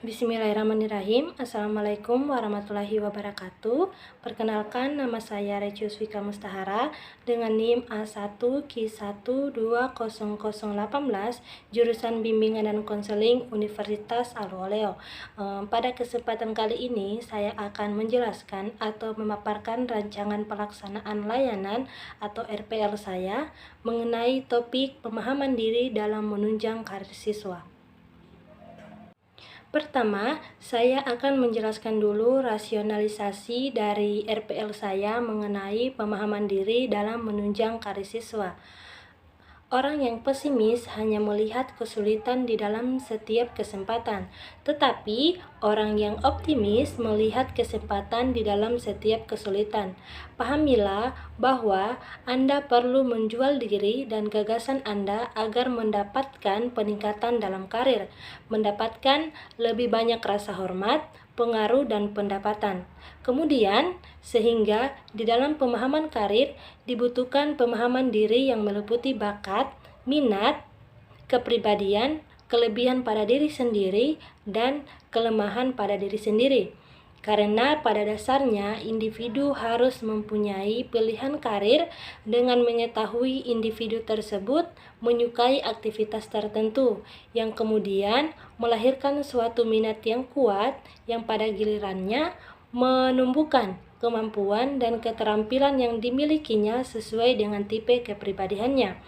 Bismillahirrahmanirrahim. Assalamualaikum warahmatullahi wabarakatuh. Perkenalkan, nama saya Recius Vika Mustahara dengan NIM A1Q1220018, jurusan Bimbingan dan Konseling Universitas Al-Waluyo. Pada kesempatan kali ini saya akan menjelaskan atau memaparkan rancangan pelaksanaan layanan atau RPL saya mengenai topik pemahaman diri dalam menunjang karir siswa. Pertama, saya akan menjelaskan dulu rasionalisasi dari RPL saya mengenai pemahaman diri dalam menunjang karir siswa. Orang yang pesimis hanya melihat kesulitan di dalam setiap kesempatan, tetapi orang yang optimis melihat kesempatan di dalam setiap kesulitan. Pahamilah bahwa Anda perlu menjual diri dan gagasan Anda agar mendapatkan peningkatan dalam karir, mendapatkan lebih banyak rasa hormat, pengaruh, dan pendapatan. Kemudian, sehingga di dalam pemahaman karir dibutuhkan pemahaman diri yang meliputi bakat, minat, kepribadian, kelebihan pada diri sendiri, dan kelemahan pada diri sendiri. Karena pada dasarnya individu harus mempunyai pilihan karir dengan mengetahui individu tersebut menyukai aktivitas tertentu yang kemudian melahirkan suatu minat yang kuat yang pada gilirannya menumbuhkan kemampuan dan keterampilan yang dimilikinya sesuai dengan tipe kepribadiannya.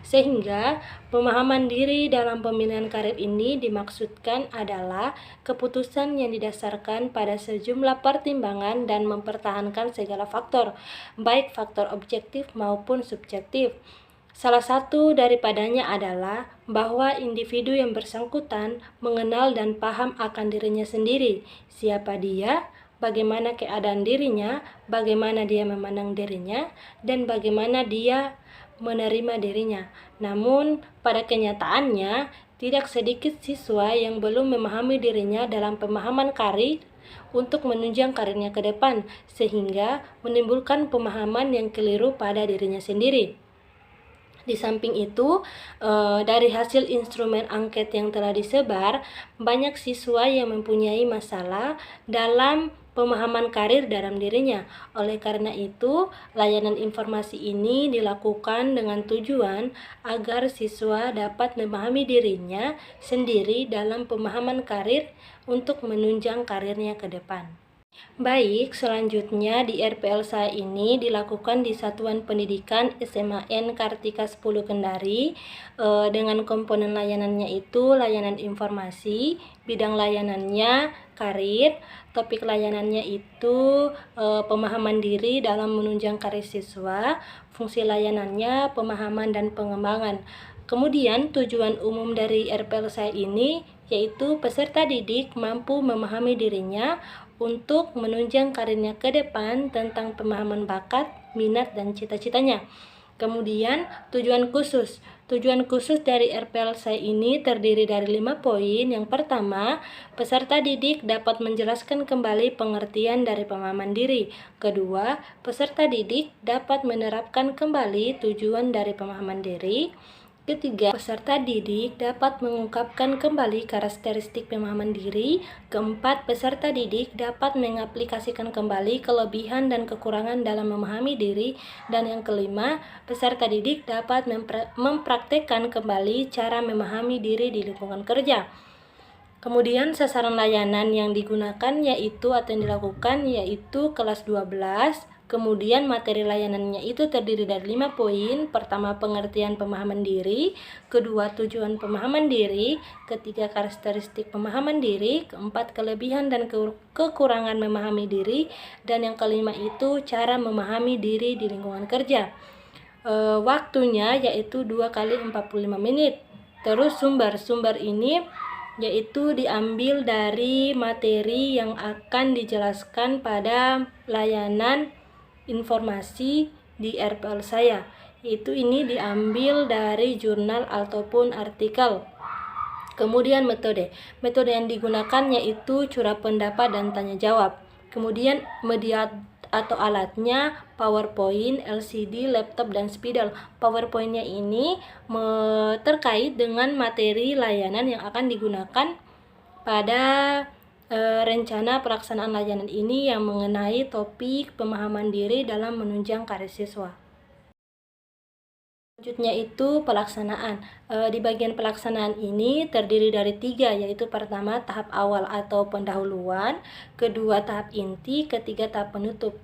Sehingga pemahaman diri dalam pemilihan karir ini dimaksudkan adalah keputusan yang didasarkan pada sejumlah pertimbangan dan mempertahankan segala faktor, baik faktor objektif maupun subjektif. Salah satu daripadanya adalah bahwa individu yang bersangkutan mengenal dan paham akan dirinya sendiri, siapa dia, bagaimana keadaan dirinya, bagaimana dia memandang dirinya, dan bagaimana dia menerima dirinya. Namun, pada kenyataannya, tidak sedikit siswa yang belum memahami dirinya dalam pemahaman karir untuk menunjang karirnya ke depan, sehingga menimbulkan pemahaman yang keliru pada dirinya sendiri. Di samping itu, dari hasil instrumen angket yang telah disebar, banyak siswa yang mempunyai masalah dalam pemahaman karir dalam dirinya. Oleh karena itu, layanan informasi ini dilakukan dengan tujuan agar siswa dapat memahami dirinya sendiri dalam pemahaman karir untuk menunjang karirnya ke depan. Baik, selanjutnya di RPL saya ini dilakukan di Satuan Pendidikan SMAN Kartika 10 Kendari dengan komponen layanannya itu layanan informasi, bidang layanannya karir, topik layanannya itu pemahaman diri dalam menunjang karir siswa, fungsi layanannya pemahaman dan pengembangan. Kemudian tujuan umum dari RPL saya ini yaitu peserta didik mampu memahami dirinya untuk menunjang karirnya ke depan tentang pemahaman bakat, minat, dan cita-citanya. Kemudian tujuan khusus dari RPL saya ini terdiri dari 5 poin. Yang pertama, peserta didik dapat menjelaskan kembali pengertian dari pemahaman diri. Kedua, peserta didik dapat menerapkan kembali tujuan dari pemahaman diri. Ketiga, peserta didik dapat mengungkapkan kembali karakteristik pemahaman diri. Keempat, peserta didik dapat mengaplikasikan kembali kelebihan dan kekurangan dalam memahami diri. Dan yang kelima, peserta didik dapat mempraktekkan kembali cara memahami diri di lingkungan kerja. Kemudian sasaran layanan yang digunakan yaitu atau yang dilakukan yaitu kelas 12. Kemudian materi layanannya itu terdiri dari 5 poin. Pertama, pengertian pemahaman diri. Kedua, tujuan pemahaman diri. Ketiga, karakteristik pemahaman diri. Keempat, kelebihan dan kekurangan memahami diri. Dan yang kelima itu cara memahami diri di lingkungan kerja. Waktunya yaitu 2 kali 45 menit. Terus sumber ini yaitu diambil dari materi yang akan dijelaskan pada layanan informasi di RPL saya, yaitu ini diambil dari jurnal ataupun artikel. Kemudian metode yang digunakan yaitu curah pendapat dan tanya jawab. Kemudian media atau alatnya PowerPoint, LCD, laptop, dan spidol. PowerPoint-nya ini terkait dengan materi layanan yang akan digunakan pada rencana pelaksanaan layanan ini yang mengenai topik pemahaman diri dalam menunjang karir siswa. Selanjutnya itu pelaksanaan. Di bagian pelaksanaan ini terdiri dari 3, yaitu pertama tahap awal atau pendahuluan, kedua tahap inti, ketiga tahap penutup.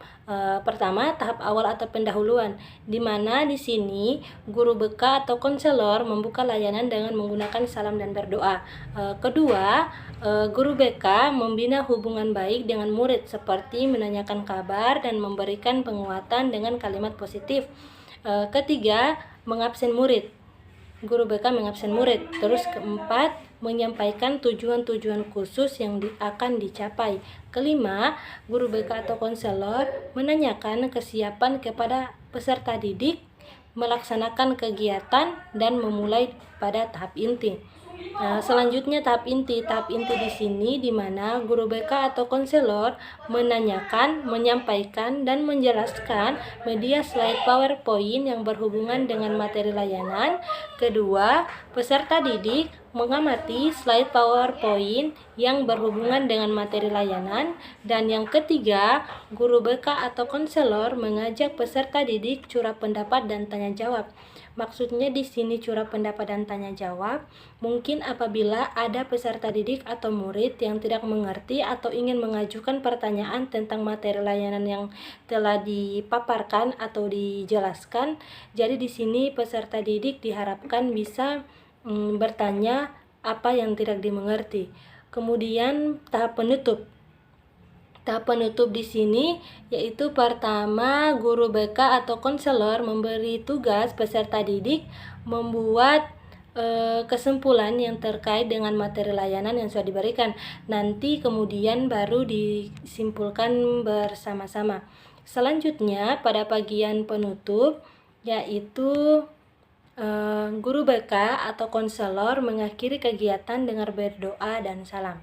Pertama tahap awal atau pendahuluan, di mana di sini guru BK atau konselor membuka layanan dengan menggunakan salam dan berdoa. Kedua, guru BK membina hubungan baik dengan murid seperti menanyakan kabar dan memberikan penguatan dengan kalimat positif. Ketiga, mengabsen murid. Guru BK mengabsen murid. Terus keempat, menyampaikan tujuan-tujuan khusus yang akan dicapai. Kelima, guru BK atau konselor menanyakan kesiapan kepada peserta didik melaksanakan kegiatan dan memulai pada tahap inti. Selanjutnya tahap inti. Tahap inti di sini di mana guru BK atau konselor menanyakan, menyampaikan, dan menjelaskan media slide PowerPoint yang berhubungan dengan materi layanan. Kedua, peserta didik mengamati slide PowerPoint yang berhubungan dengan materi layanan. Dan yang ketiga, guru BK atau konselor mengajak peserta didik curah pendapat dan tanya jawab. Maksudnya di sini curah pendapat dan tanya jawab mungkin apabila ada peserta didik atau murid yang tidak mengerti atau ingin mengajukan pertanyaan tentang materi layanan yang telah dipaparkan atau dijelaskan. Jadi di sini peserta didik diharapkan bisa bertanya apa yang tidak dimengerti. Kemudian tahap penutup. Tahap penutup di sini yaitu pertama, guru BK atau konselor memberi tugas peserta didik membuat kesimpulan yang terkait dengan materi layanan yang sudah diberikan. Nanti kemudian baru disimpulkan bersama-sama. Selanjutnya pada bagian penutup yaitu guru BK atau konselor mengakhiri kegiatan dengan berdoa dan salam.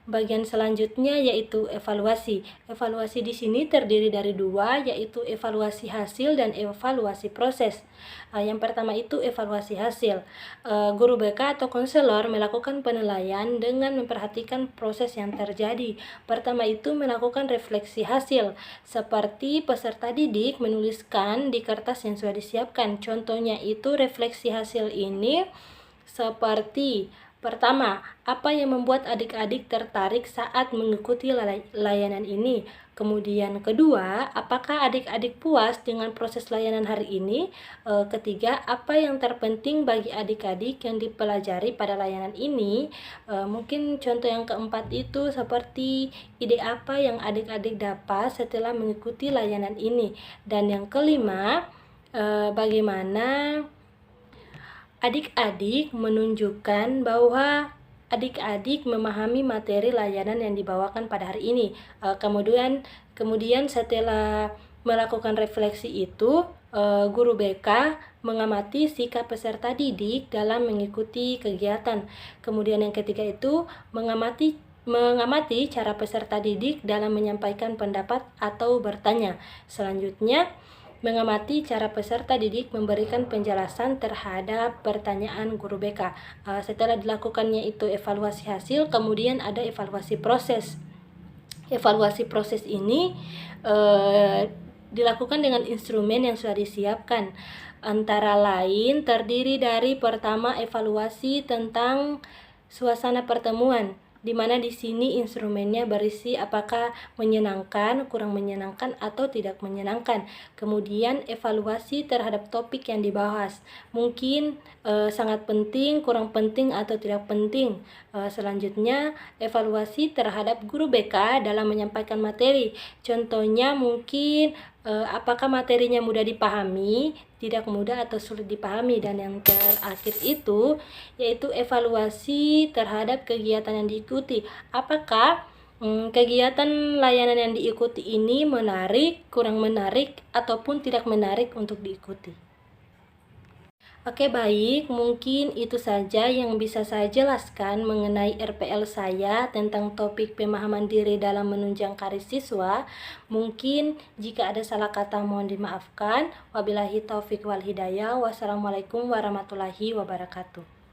Bagian selanjutnya yaitu evaluasi. Evaluasi di sini terdiri dari 2, yaitu evaluasi hasil dan evaluasi proses. Yang pertama itu evaluasi hasil. Guru BK atau konselor melakukan penilaian dengan memperhatikan proses yang terjadi. Pertama itu melakukan refleksi hasil, seperti peserta didik menuliskan di kertas yang sudah disiapkan. Contohnya itu refleksi hasil ini seperti pertama, apa yang membuat adik-adik tertarik saat mengikuti layanan ini? Kemudian kedua, apakah adik-adik puas dengan proses layanan hari ini? Ketiga, apa yang terpenting bagi adik-adik yang dipelajari pada layanan ini? Mungkin contoh yang keempat itu seperti ide apa yang adik-adik dapat setelah mengikuti layanan ini? Dan yang kelima, bagaimana adik-adik menunjukkan bahwa adik-adik memahami materi layanan yang dibawakan pada hari ini. Kemudian setelah melakukan refleksi itu, guru BK mengamati sikap peserta didik dalam mengikuti kegiatan. Kemudian yang ketiga itu mengamati cara peserta didik dalam menyampaikan pendapat atau bertanya. Selanjutnya, mengamati cara peserta didik memberikan penjelasan terhadap pertanyaan guru BK. Setelah dilakukannya itu evaluasi hasil, kemudian ada evaluasi proses. Evaluasi proses ini dilakukan dengan instrumen yang sudah disiapkan. Antara lain terdiri dari pertama evaluasi tentang suasana pertemuan, di mana di sini instrumennya berisi apakah menyenangkan, kurang menyenangkan, atau tidak menyenangkan. Kemudian evaluasi terhadap topik yang dibahas, mungkin sangat penting, kurang penting, atau tidak penting. Selanjutnya evaluasi terhadap guru BK dalam menyampaikan materi. Contohnya mungkin apakah materinya mudah dipahami, tidak mudah, atau sulit dipahami. Dan yang terakhir itu yaitu evaluasi terhadap kegiatan yang diikuti. Apakah kegiatan layanan yang diikuti ini menarik, kurang menarik, ataupun tidak menarik untuk diikuti. Oke, baik, mungkin itu saja yang bisa saya jelaskan mengenai RPL saya tentang topik pemahaman diri dalam menunjang karir siswa. Mungkin jika ada salah kata mohon dimaafkan. Wabillahi taufik wal hidayah. Wassalamualaikum warahmatullahi wabarakatuh.